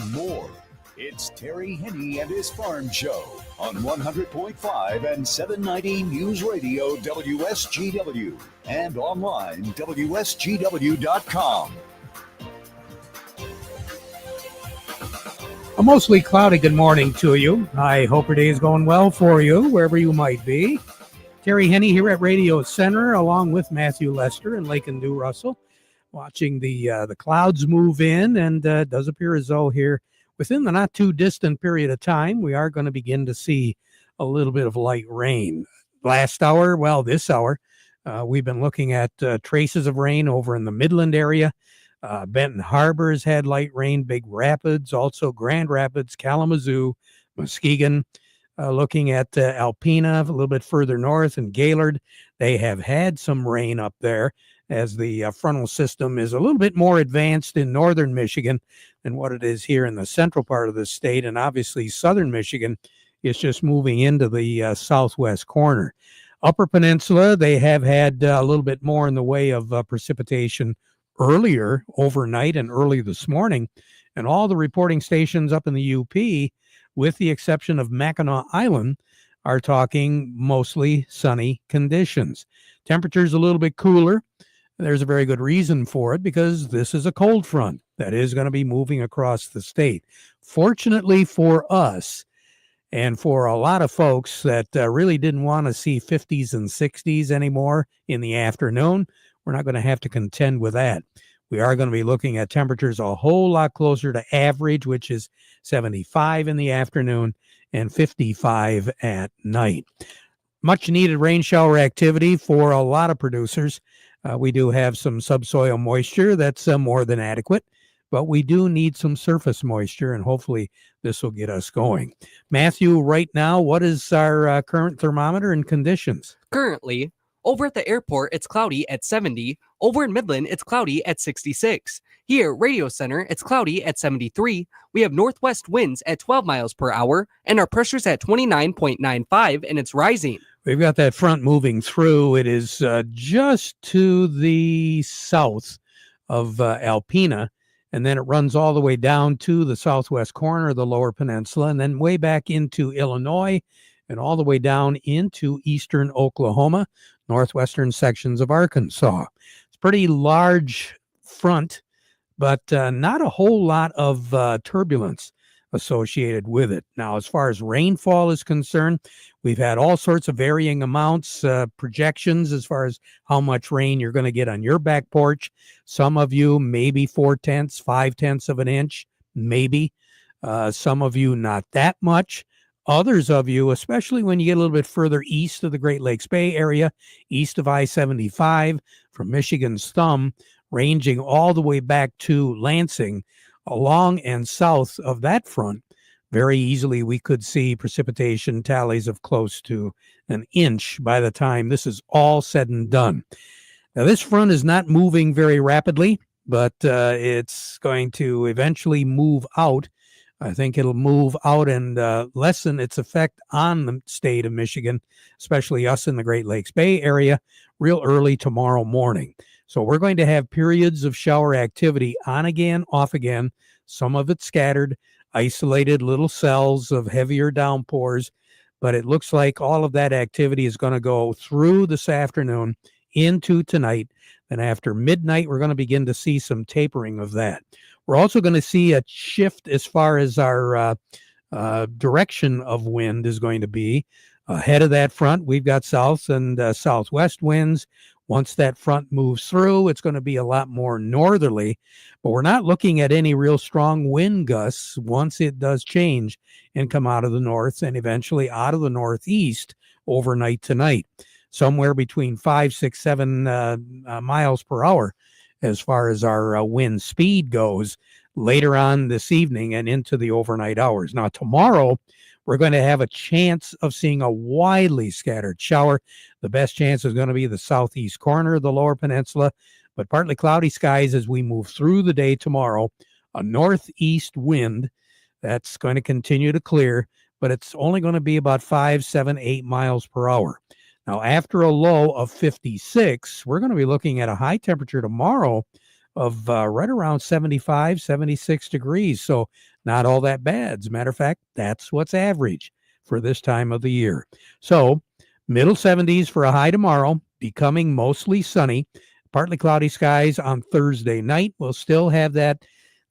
and more. It's Terry Henne and his Farm Show on 100.5 and 790 News Radio WSGW and online WSGW.com. A mostly cloudy good morning to you. I hope your day is going well for you, wherever you might be. Terry Henne here at Radio Center, along with Matthew Lester and Lake and Dew Russell, watching the clouds move in, and it does appear as though here, within the not too distant period of time, we are going to begin to see a little bit of light rain. This hour, we've been looking at traces of rain over in the Midland area. Benton Harbor has had light rain, Big Rapids, also Grand Rapids, Kalamazoo, Muskegon. Looking at Alpena, a little bit further north, and Gaylord, they have had some rain up there as the frontal system is a little bit more advanced in northern Michigan than what it is here in the central part of the state. And obviously southern Michigan is just moving into the southwest corner. Upper Peninsula, they have had a little bit more in the way of precipitation earlier overnight and early this morning. And all the reporting stations up in the UP, with the exception of Mackinac Island, are talking mostly sunny conditions. Temperatures a little bit cooler. There's a very good reason for it, because this is a cold front that is going to be moving across the state. Fortunately for us, and for a lot of folks that really didn't want to see 50s and 60s anymore in the afternoon, we're not going to have to contend with that. We are going to be looking at temperatures a whole lot closer to average, which is 75 in the afternoon and 55 at night. Much needed rain shower activity for a lot of producers. We do have some subsoil moisture that's more than adequate, but we do need some surface moisture, and hopefully this will get us going. Matthew, right now, what is our current thermometer and conditions? Currently, over at the airport, it's cloudy at 70. Over in Midland, it's cloudy at 66. Here, Radio Center, it's cloudy at 73. We have northwest winds at 12 miles per hour, and our pressure's at 29.95, and it's rising. We've got that front moving through. It is just to the south of Alpena, and then it runs all the way down to the southwest corner of the lower peninsula, and then way back into Illinois, and all the way down into eastern Oklahoma, northwestern sections of Arkansas. It's a pretty large front, but not a whole lot of turbulence associated with it. Now, as far as rainfall is concerned, we've had all sorts of varying amounts, projections as far as how much rain you're going to get on your back porch. Some of you, maybe 0.4, 0.5 of an inch, maybe. Some of you, not that much. Others of you, especially when you get a little bit further east of the Great Lakes Bay area, east of I-75, from Michigan's thumb, ranging all the way back to Lansing, along and south of that front, very easily we could see precipitation tallies of close to an inch by the time this is all said and done. Now, this front is not moving very rapidly, but it's going to eventually move out. I think it'll move out and lessen its effect on the state of Michigan, especially us in the Great Lakes Bay area, real early tomorrow morning. So we're going to have periods of shower activity on again, off again, some of it scattered, isolated little cells of heavier downpours. But it looks like all of that activity is going to go through this afternoon into tonight. And after midnight, we're going to begin to see some tapering of that. We're also going to see a shift as far as our direction of wind is going to be. Ahead of that front, we've got south and southwest winds. Once that front moves through, it's going to be a lot more northerly, but we're not looking at any real strong wind gusts once it does change and come out of the north and eventually out of the northeast overnight tonight, somewhere between 5, 6, 7 miles per hour as far as our wind speed goes later on this evening and into the overnight hours. Now, tomorrow, we're going to have a chance of seeing a widely scattered shower. The best chance is going to be the southeast corner of the lower peninsula, but partly cloudy skies as we move through the day tomorrow. A northeast wind that's going to continue to clear, but it's only going to be about 5, 7, 8 miles per hour. Now, after a low of 56, we're going to be looking at a high temperature tomorrow of right around 75, 76 degrees. So not all that bad. As a matter of fact, that's what's average for this time of the year. So middle 70s for a high tomorrow, becoming mostly sunny. Partly cloudy skies on Thursday night. We'll still have that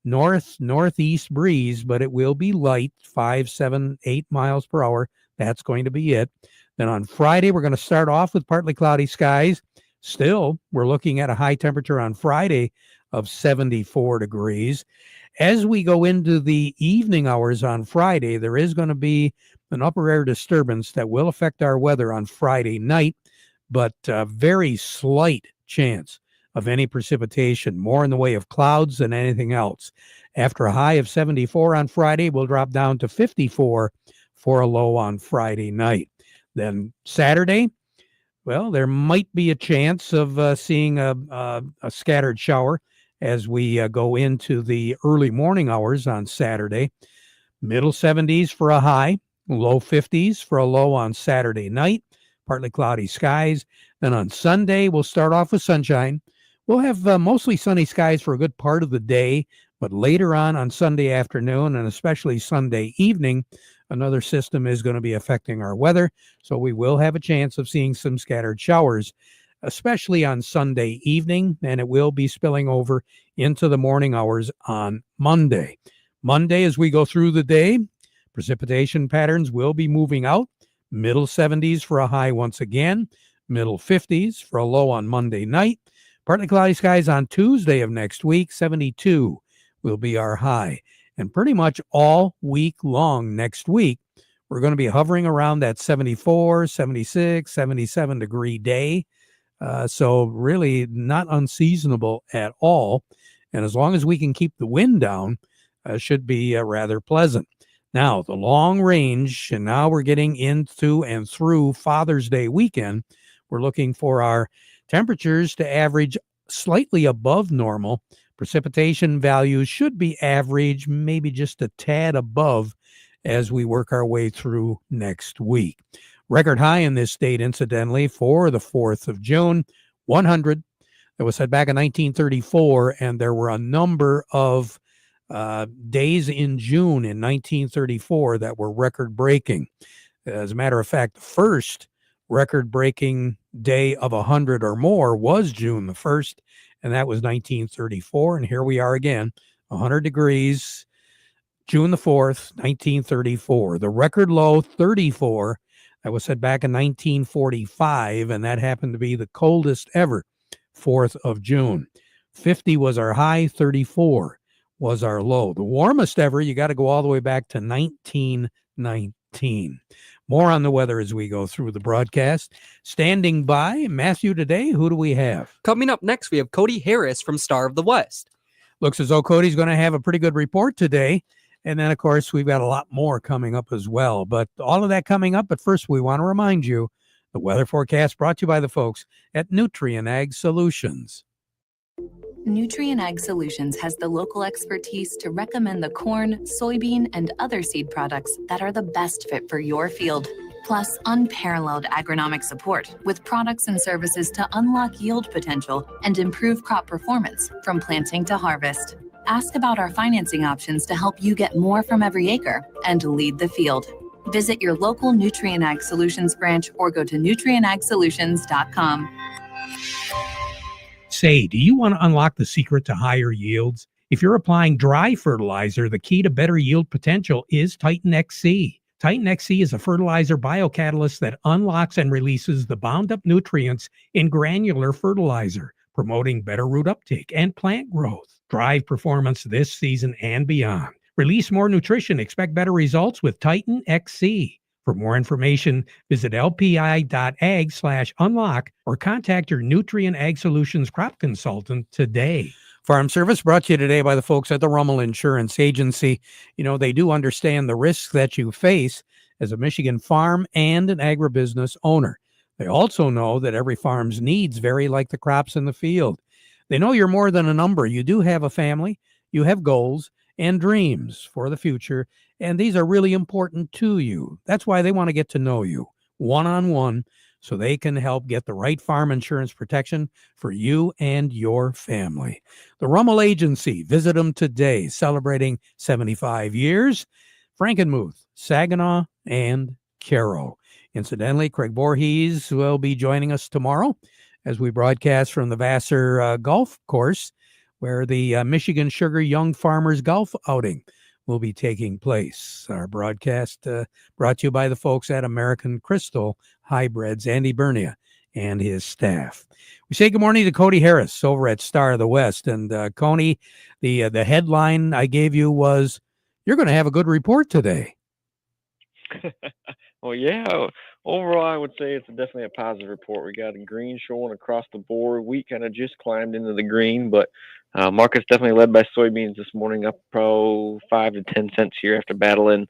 northeast breeze, but it will be light, 5, 7, 8 miles per hour. That's going to be it. Then on Friday, we're going to start off with partly cloudy skies. Still, we're looking at a high temperature on Friday of 74 degrees. As we go into the evening hours on Friday, there is going to be an upper air disturbance that will affect our weather on Friday night, but very slight chance of any precipitation, more in the way of clouds than anything else. After a high of 74 on Friday, we'll drop down to 54 for a low on Friday night. Then Saturday, well, there might be a chance of seeing a scattered shower as we go into the early morning hours on Saturday. Middle 70s for a high, low 50s for a low on Saturday night, partly cloudy skies. Then on Sunday, we'll start off with sunshine. We'll have mostly sunny skies for a good part of the day, but later on Sunday afternoon and especially Sunday evening, another system is going to be affecting our weather, so we will have a chance of seeing some scattered showers, especially on Sunday evening, and it will be spilling over into the morning hours on Monday. Monday, as we go through the day, precipitation patterns will be moving out. Middle 70s for a high once again, middle 50s for a low on Monday night. Partly cloudy skies on Tuesday of next week, 72 will be our high. And pretty much all week long next week, we're going to be hovering around that 74, 76, 77 degree day. So really not unseasonable at all. And as long as we can keep the wind down, should be rather pleasant. Now, the long range, and now we're getting into and through Father's Day weekend, we're looking for our temperatures to average slightly above normal. Precipitation values should be average, maybe just a tad above as we work our way through next week. Record high in this state, incidentally, for the 4th of June, 100. That was set back in 1934, and there were a number of days in June in 1934 that were record-breaking. As a matter of fact, the first record-breaking day of 100 or more was June the 1st, and that was 1934. And here we are again, 100 degrees, June the 4th, 1934. The record low, 34, that was set back in 1945, and that happened to be the coldest ever, 4th of June. 50 was our high, 34 was our low. The warmest ever, you got to go all the way back to 1919. More on the weather as we go through the broadcast. Standing by, Matthew, today, who do we have? Coming up next, we have Cody Harris from Star of the West. Looks as though Cody's going to have a pretty good report today. And then, of course, we've got a lot more coming up as well. But all of that coming up. But first, we want to remind you, the weather forecast brought to you by the folks at Nutrien Ag Solutions. Nutrien Ag Solutions has the local expertise to recommend the corn, soybean, and other seed products that are the best fit for your field. Plus, unparalleled agronomic support with products and services to unlock yield potential and improve crop performance from planting to harvest. Ask about our financing options to help you get more from every acre and lead the field. Visit your local Nutrien Ag Solutions branch or go to nutrienagsolutions.com. Say, do you want to unlock the secret to higher yields? If you're applying dry fertilizer, the key to better yield potential is Titan XC. Titan XC is a fertilizer biocatalyst that unlocks and releases the bound up nutrients in granular fertilizer, promoting better root uptake and plant growth. Drive performance this season and beyond. Release more nutrition. Expect better results with Titan XC. For more information, visit lpi.ag/unlock or contact your Nutrien Ag Solutions crop consultant today. Farm Service brought to you today by the folks at the Rummel Insurance Agency. You know, they do understand the risks that you face as a Michigan farm and an agribusiness owner. They also know that every farm's needs vary like the crops in the field. They know you're more than a number. You do have a family, you have goals and dreams for the future, and these are really important to you. That's why they want to get to know you one-on-one so they can help get the right farm insurance protection for you and your family. The Rummel Agency, visit them today, celebrating 75 years. Frankenmuth, Saginaw, and Caro. Incidentally, Craig Voorhees will be joining us tomorrow as we broadcast from the Vassar Golf Course, where the Michigan Sugar Young Farmers Golf Outing will be taking place. Our broadcast brought to you by the folks at American Crystal Hybrids, Andy Bernia and his staff. We say good morning to Cody Harris over at Star of the West. And Coney, the headline I gave you was, you're going to have a good report today. Well, yeah. Overall, I would say it's definitely a positive report. We got a green showing across the board. Wheat kind of just climbed into the green, but market's definitely led by soybeans this morning, up pro 5 to 10 cents here after battling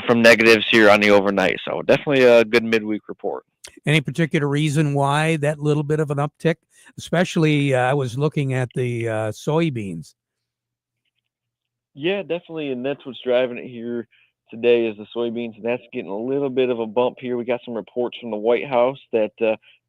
from negatives here on the overnight. So definitely a good midweek report. Any particular reason why that little bit of an uptick? Especially, I was looking at the soybeans. Yeah, definitely, and that's what's driving it here today is the soybeans, and that's getting a little bit of a bump here. We got some reports from the White House that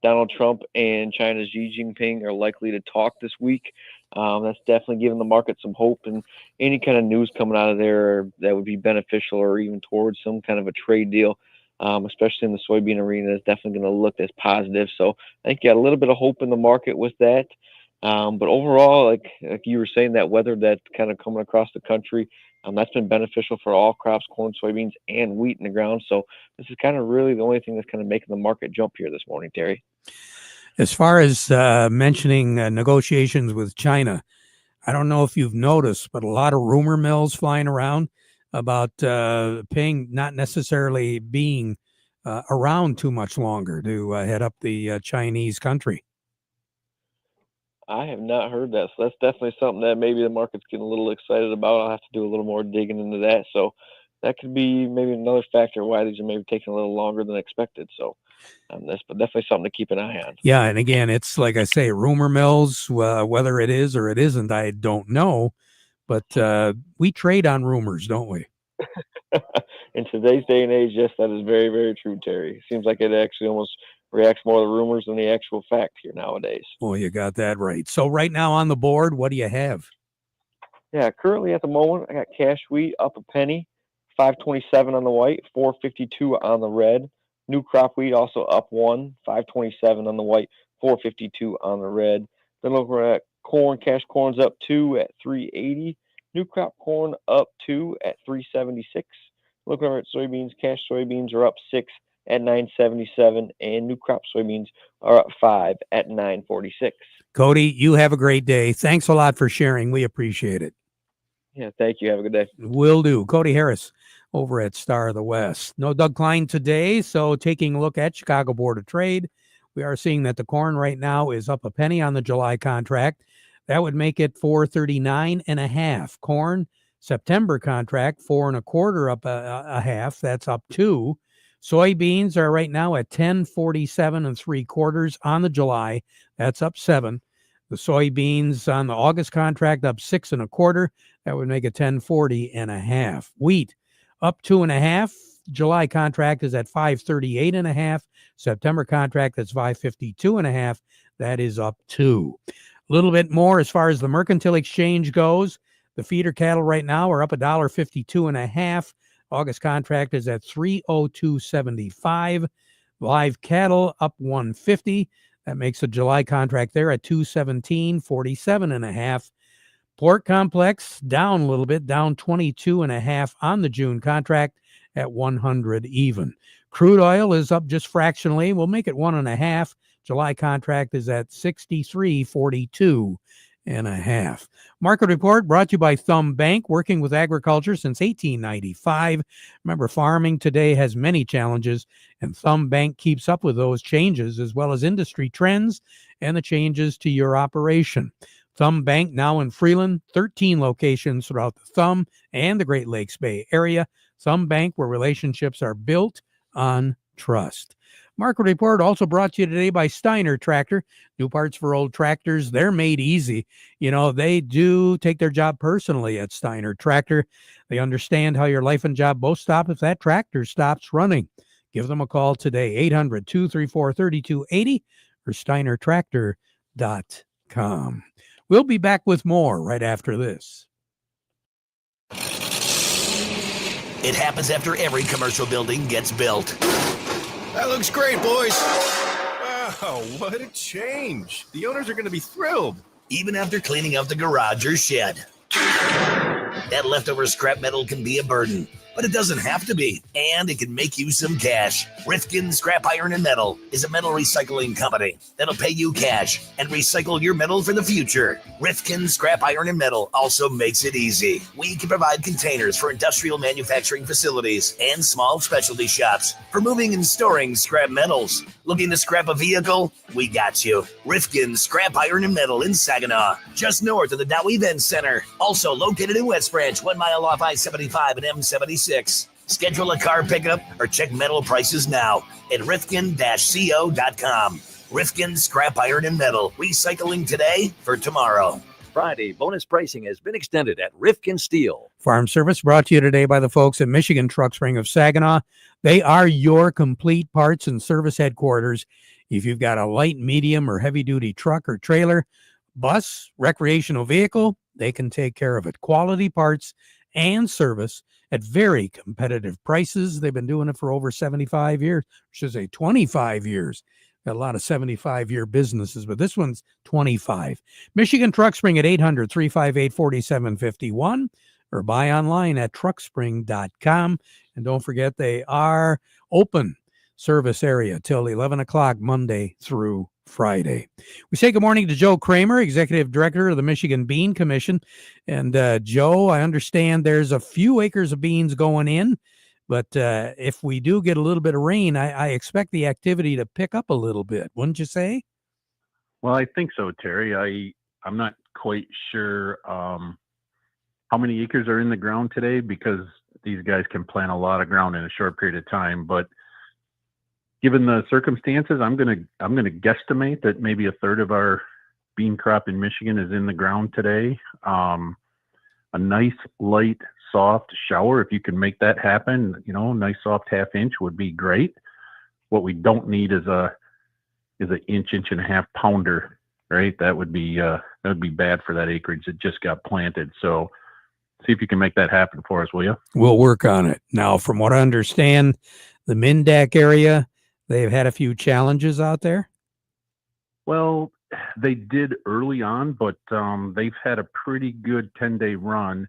Donald Trump and China's Xi Jinping are likely to talk this week. That's definitely giving the market some hope, and any kind of news coming out of there that would be beneficial or even towards some kind of a trade deal, especially in the soybean arena, is definitely going to look as positive. So I think you got a little bit of hope in the market with that. But overall, like you were saying, that weather that's kind of coming across the country, that's been beneficial for all crops, corn, soybeans, and wheat in the ground. So this is kind of really the only thing that's kind of making the market jump here this morning, Terry. As far as mentioning negotiations with China, I don't know if you've noticed, but a lot of rumor mills flying around about Ping not necessarily being around too much longer to head up the Chinese country. I have not heard that. So that's definitely something that maybe the market's getting a little excited about. I'll have to do a little more digging into that. So that could be maybe another factor why these are maybe taking a little longer than expected. So that's definitely something to keep an eye on. Yeah, and again, it's like I say, rumor mills, whether it is or it isn't, I don't know. But we trade on rumors, don't we? In today's day and age, yes, that is very, very true, Terry. It seems like it actually almost reacts more to rumors than the actual fact here nowadays. Well, you got that right. So right now on the board, what do you have? Yeah, currently at the moment, I got cash wheat up a penny, 527 on the white, 452 on the red. New crop wheat also up 1, 527 on the white, 452 on the red. Then looking at corn, cash corn's up 2 at 380. New crop corn up 2 at 376. Looking over at soybeans, cash soybeans are up 6 at 977, and new crop soybeans are up 5 at 946. Cody, you have a great day. Thanks a lot for sharing. We appreciate it. Yeah, thank you. Have a good day. Will do. Cody Harris over at Star of the West. No Doug Klein today, so taking a look at Chicago Board of Trade, we are seeing that the corn right now is up a penny on the July contract. That would make it 439.5. Corn September contract 4.25 up a half. That's up 2. Soybeans are right now at 10.47 3/4 on the July. That's up 7. The soybeans on the August contract up 6.25. That would make it 10.40.5. Wheat up 2.5. July contract is at 5.38.5. September contract that's 5.52.5. That is up 2. A little bit more as far as the mercantile exchange goes. The feeder cattle right now are up $1.52.5. August contract is at 302.75. Live cattle up 150. That makes the July contract there at 217.47.5. Pork complex down a little bit, down 22.5 on the June contract at 100 even. Crude oil is up just fractionally. We'll make it 1.5. July contract is at 63.42.5. Market report brought to you by Thumb Bank, working with agriculture since 1895. Remember, farming today has many challenges, and Thumb Bank keeps up with those changes as well as industry trends and the changes to your operation. Thumb Bank now in Freeland, 13 locations throughout the Thumb and the Great Lakes Bay Area. Thumb Bank, where relationships are built on trust. Market report also brought to you today by Steiner Tractor. New parts for old tractors, they're made easy. You know, they do take their job personally at Steiner Tractor. They understand how your life and job both stop if that tractor stops running. Give them a call today, 800-234-3280 or steinertractor.com. We'll be back with more right after this. It happens after every commercial building gets built. That looks great, boys. Wow, what a change. The owners are going to be thrilled. Even after cleaning out the garage or shed. That leftover scrap metal can be a burden, but it doesn't have to be, and it can make you some cash. Rifkin Scrap Iron and Metal is a metal recycling company that'll pay you cash and recycle your metal for the future. Rifkin Scrap Iron and Metal also makes it easy. We can provide containers for industrial manufacturing facilities and small specialty shops for moving and storing scrap metals. Looking to scrap a vehicle? We got you. Rifkin Scrap Iron and Metal in Saginaw, just north of the Dow Event Center. Also located in West Branch, 1 mile off I-75 and M76. Schedule a car pickup or check metal prices now at rifkin-co.com. Rifkin Scrap Iron and Metal, recycling today for tomorrow. Friday, bonus pricing has been extended at Rifkin Steel. Farm Service brought to you today by the folks at Michigan Truck Spring of Saginaw. They are your complete parts and service headquarters. If you've got a light, medium, or heavy-duty truck or trailer, bus, recreational vehicle, they can take care of it. Quality parts and service at very competitive prices. They've been doing it for over 75 years. I should say 25 years. Got a lot of 75-year businesses, but this one's 25. Michigan Truck Spring at 800-358-4751 or buy online at truckspring.com. And don't forget, they are open service area till 11 o'clock Monday through Friday. We say good morning to Joe Kramer, Executive Director of the Michigan Bean Commission. And Joe, I understand there's a few acres of beans going in, but if we do get a little bit of rain, I expect the activity to pick up a little bit, wouldn't you say? Well, I think so, Terry. I'm not quite sure how many acres are in the ground today, because these guys can plant a lot of ground in a short period of time, but given the circumstances, I'm gonna guesstimate that maybe a third of our bean crop in Michigan is in the ground today. A nice, light, soft shower, if you can make that happen, nice soft half-inch would be great. What we don't need is an inch and a half pounder, right? That would be bad for that acreage that just got planted. So see if you can make that happen for us, will you? We'll work on it. Now, from what I understand, the Mindak area, they've had a few challenges out there. Well, they did early on, but they've had a pretty good 10-day run.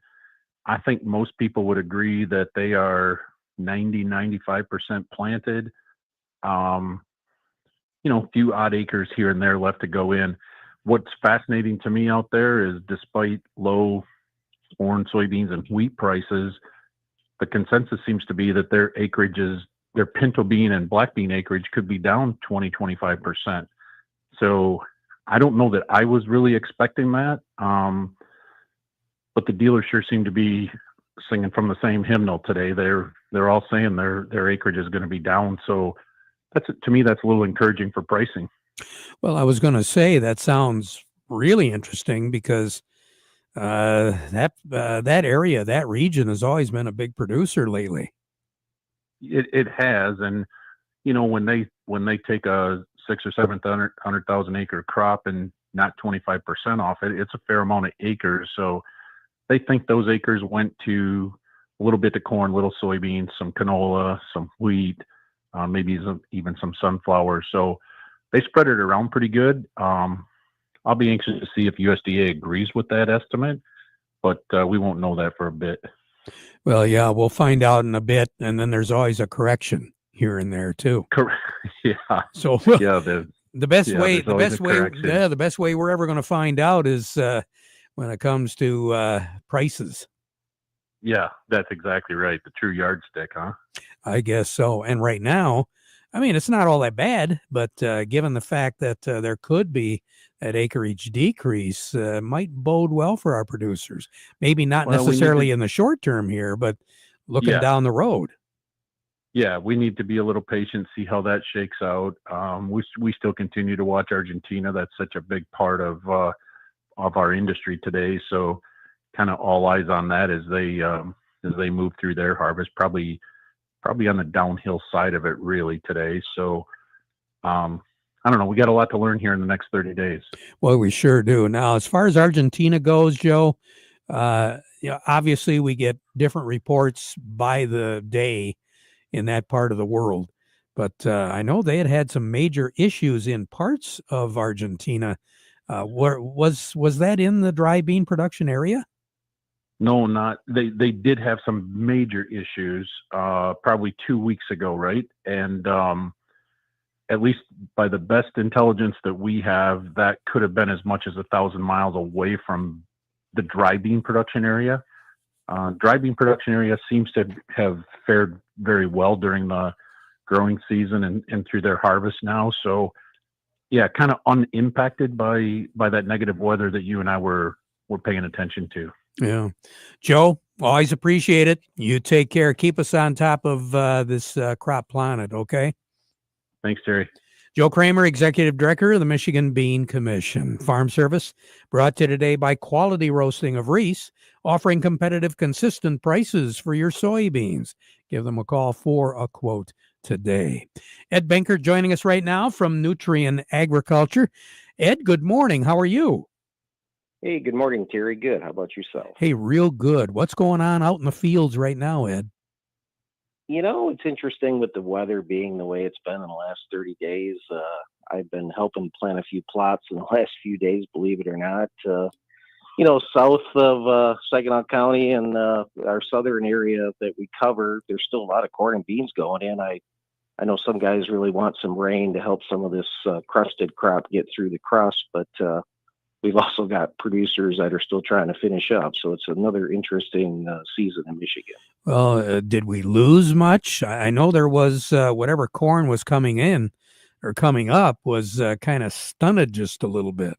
I think most people would agree that they are 90-95% planted. A few odd acres here and there left to go in. What's fascinating to me out there is, despite low corn, soybeans, and wheat prices, the consensus seems to be that their pinto bean and black bean acreage could be down 20-25%. So I don't know that I was really expecting that. But the dealers sure seem to be singing from the same hymnal today. They're all saying their acreage is going to be down. So to me, that's a little encouraging for pricing. Well, I was going to say that sounds really interesting, because that area, that region, has always been a big producer lately. It has, and when they take a 600,000 or 700,000 acre crop and not 25% off it, it's a fair amount of acres. So they think those acres went to a little bit of corn, little soybeans, some canola, some wheat, maybe even some sunflowers. So they spread it around pretty good. I'll be anxious to see if USDA agrees with that estimate, but we won't know that for a bit. Well, yeah, we'll find out in a bit, and then there's always a correction here and there too. Correct. Yeah. So yeah, the best way we're ever going to find out is when it comes to prices. Yeah, that's exactly right. The true yardstick, huh? I guess so. And right now, I mean, it's not all that bad, but given the fact that there could be that acreage decrease, might bode well for our producers. Maybe not necessarily in the short term here, but looking down the road. Yeah, we need to be a little patient, see how that shakes out. We still continue to watch Argentina. That's such a big part of our industry today. So kind of all eyes on that as they move through their harvest. Probably probably on the downhill side of it really today. So I don't know. We got a lot to learn here in the next 30 days. Well, we sure do. Now, as far as Argentina goes, Joe, obviously we get different reports by the day in that part of the world. But I know they had some major issues in parts of Argentina. Was that in the dry bean production area? No, not. They did have some major issues probably 2 weeks ago, right? And at least by the best intelligence that we have, that could have been as much as 1,000 miles away from the dry bean production area. Dry bean production area seems to have fared very well during the growing season and through their harvest now. So yeah, kind of unimpacted by that negative weather that you and I were paying attention to. Yeah. Joe, always appreciate it. You take care. Keep us on top of this crop planet, okay? Thanks, Terry. Joe Kramer, Executive Director of the Michigan Bean Commission. Farm Service brought to you today by Quality Roasting of Reese, offering competitive, consistent prices for your soybeans. Give them a call for a quote today. Ed Benkert joining us right now from Nutrien Agriculture. Ed, good morning. How are you? Hey, good morning, Terry. Good. How about yourself? Hey, real good. What's going on out in the fields right now, Ed? You know, it's interesting with the weather being the way it's been in the last 30 days. I've been helping plant a few plots in the last few days, believe it or not. South of Saginaw County and our southern area that we cover, there's still a lot of corn and beans going in. I know some guys really want some rain to help some of this crusted crop get through the crust, but we've also got producers that are still trying to finish up. So it's another interesting season in Michigan. Well, did we lose much? I know there was whatever corn was coming in or coming up was kind of stunted just a little bit.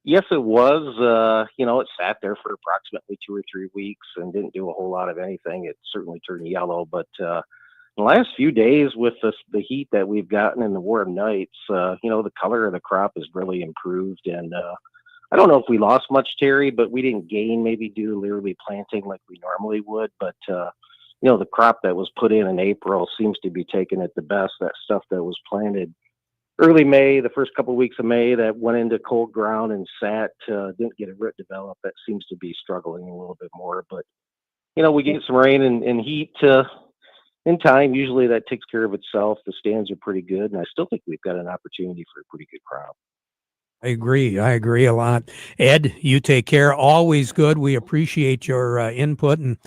Yes, it was. It sat there for approximately 2 or 3 weeks and didn't do a whole lot of anything. It certainly turned yellow, but the last few days with the heat that we've gotten in the warm nights, the color of the crop has really improved. And I don't know if we lost much, Terry, but we didn't gain maybe due to literally planting like we normally would. But, the crop that was put in April seems to be taking it the best. That stuff that was planted early May, the first couple of weeks of May that went into cold ground and sat, didn't get a root develop. That seems to be struggling a little bit more. But, we get some rain and heat in time. Usually that takes care of itself. The stands are pretty good. And I still think we've got an opportunity for a pretty good crop. I agree a lot. Ed, you take care. Always good. We appreciate your input and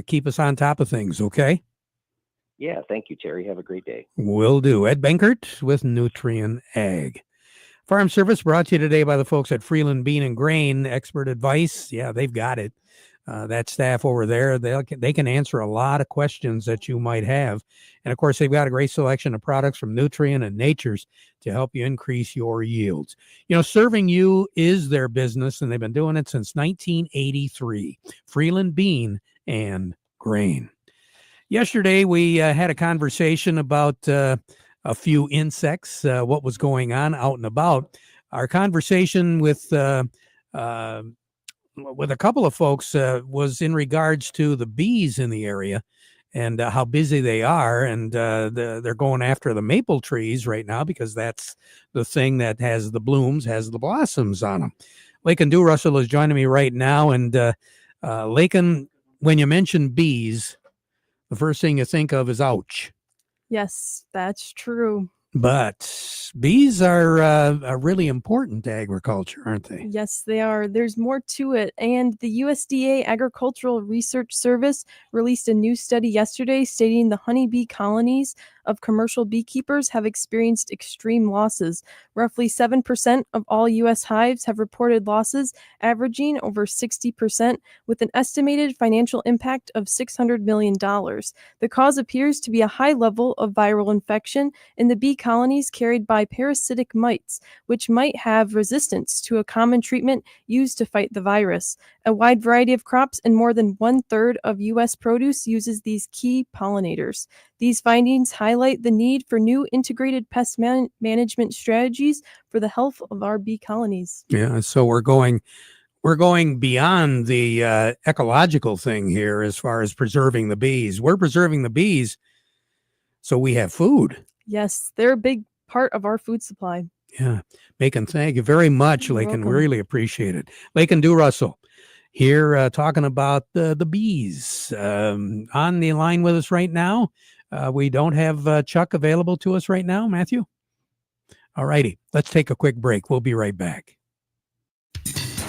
keep us on top of things, okay? Yeah, thank you, Terry. Have a great day. Will do. Ed Benkert with Nutrien Ag. Farm Service brought to you today by the folks at Freeland Bean and Grain. Expert advice. Yeah, they've got it. That staff over there, they can answer a lot of questions that you might have. And, of course, they've got a great selection of products from Nutrien and Nature's to help you increase your yields. Serving you is their business, and they've been doing it since 1983. Freeland Bean and Grain. Yesterday, we had a conversation about a few insects, what was going on out and about. Our conversation with a couple of folks was in regards to the bees in the area and how busy they are. And they're going after the maple trees right now because that's the thing that has the blooms, has the blossoms on them. Lakin Dew Russell is joining me right now. And Lakin, when you mention bees, the first thing you think of is ouch. Yes, that's true. But bees are really important to agriculture, aren't they? Yes, they are. There's more to it. And the USDA Agricultural Research Service released a new study yesterday stating the honeybee colonies of commercial beekeepers have experienced extreme losses. Roughly 7% of all U.S. hives have reported losses, averaging over 60%, with an estimated financial impact of $600 million. The cause appears to be a high level of viral infection in the bee colonies carried by parasitic mites, which might have resistance to a common treatment used to fight the virus. A wide variety of crops and more than 1/3 of U.S. produce uses these key pollinators. These findings highlight the need for new integrated pest management strategies for the health of our bee colonies. Yeah, so we're going we're going beyond the ecological thing here as far as preserving the bees. We're preserving the bees so we have food. Yes, they're a big part of our food supply. Yeah. Macon, thank you very much, You're Lakin. welcome. Really appreciate it. Lakin Do Russell here talking about the bees. On the line with us right now, we don't have Chuck available to us right now, Matthew. All righty. Let's take a quick break. We'll be right back.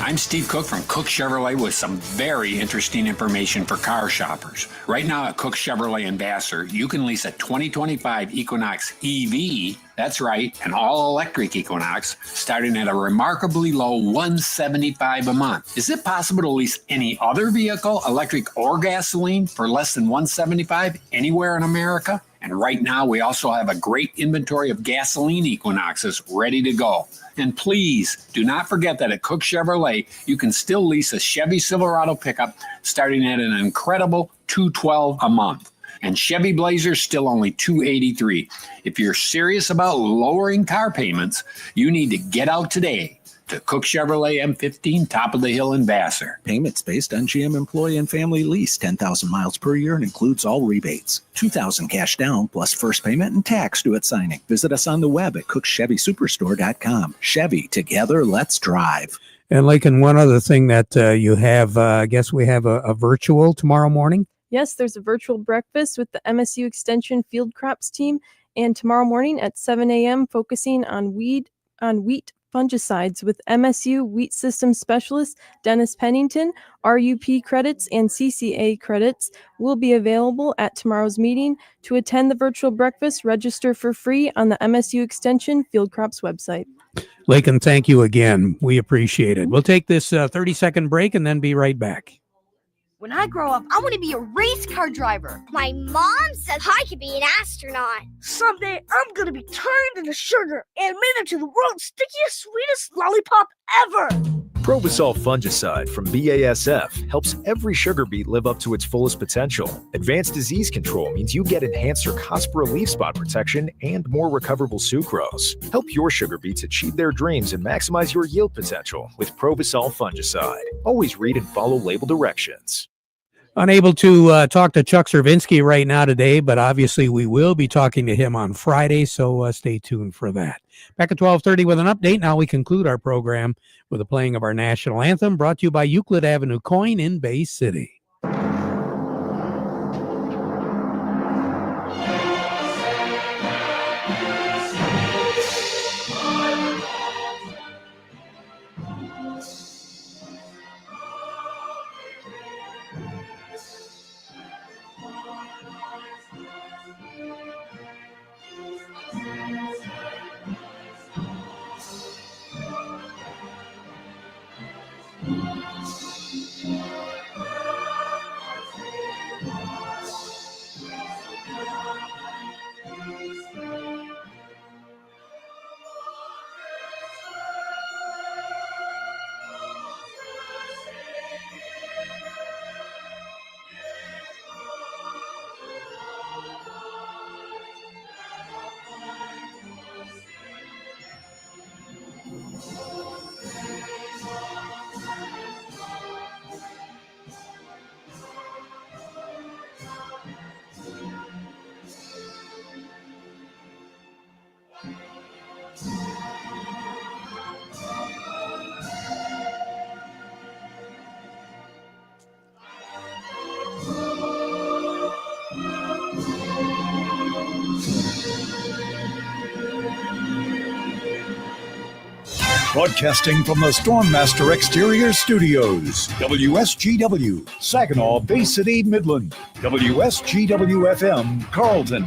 I'm Steve Cook from Cook Chevrolet with some very interesting information for car shoppers. Right now at Cook Chevrolet in Vassar, you can lease a 2025 Equinox EV, that's right, an all-electric Equinox, starting at a remarkably low $175 a month. Is it possible to lease any other vehicle, electric or gasoline, for less than $175 anywhere in America? And right now, we also have a great inventory of gasoline Equinoxes ready to go. And please do not forget that at Cook Chevrolet, you can still lease a Chevy Silverado pickup starting at an incredible $212 a month. And Chevy Blazer still only $283. If you're serious about lowering car payments, you need to get out today to Cook Chevrolet M15, top of the hill in Vassar. Payments based on GM employee and family lease, 10,000 miles per year, and includes all rebates. $2,000 cash down plus first payment and tax due at signing. Visit us on the web at cookchevysuperstore.com. Chevy, together, let's drive. And Lakin, one other thing that you have, I guess we have a virtual tomorrow morning. Yes, there's a virtual breakfast with the MSU Extension Field Crops team, and tomorrow morning at 7 a.m. focusing on wheat fungicides with MSU Wheat Systems Specialist Dennis Pennington. RUP credits and CCA credits will be available at tomorrow's meeting. To attend the virtual breakfast, register for free on the MSU Extension Field Crops website. Lakin, thank you again. We appreciate it. We'll take this 30-second break and then be right back. When I grow up, I want to be a race car driver. My mom says I could be an astronaut. Someday, I'm going to be turned into sugar and made into the world's stickiest, sweetest lollipop ever. Provosol fungicide from BASF helps every sugar beet live up to its fullest potential. Advanced disease control means you get enhanced Cercospora leaf spot protection and more recoverable sucrose. Help your sugar beets achieve their dreams and maximize your yield potential with Provosol fungicide. Always read and follow label directions. Unable to talk to Chuck Cervinsky right now today, but obviously we will be talking to him on Friday, so stay tuned for that. Back at 12:30 with an update. Now we conclude our program with the playing of our national anthem, brought to you by Euclid Avenue Coin in Bay City. Broadcasting from the Stormmaster Exterior Studios, WSGW, Saginaw, Bay City, Midland, WSGW-FM, Carlton,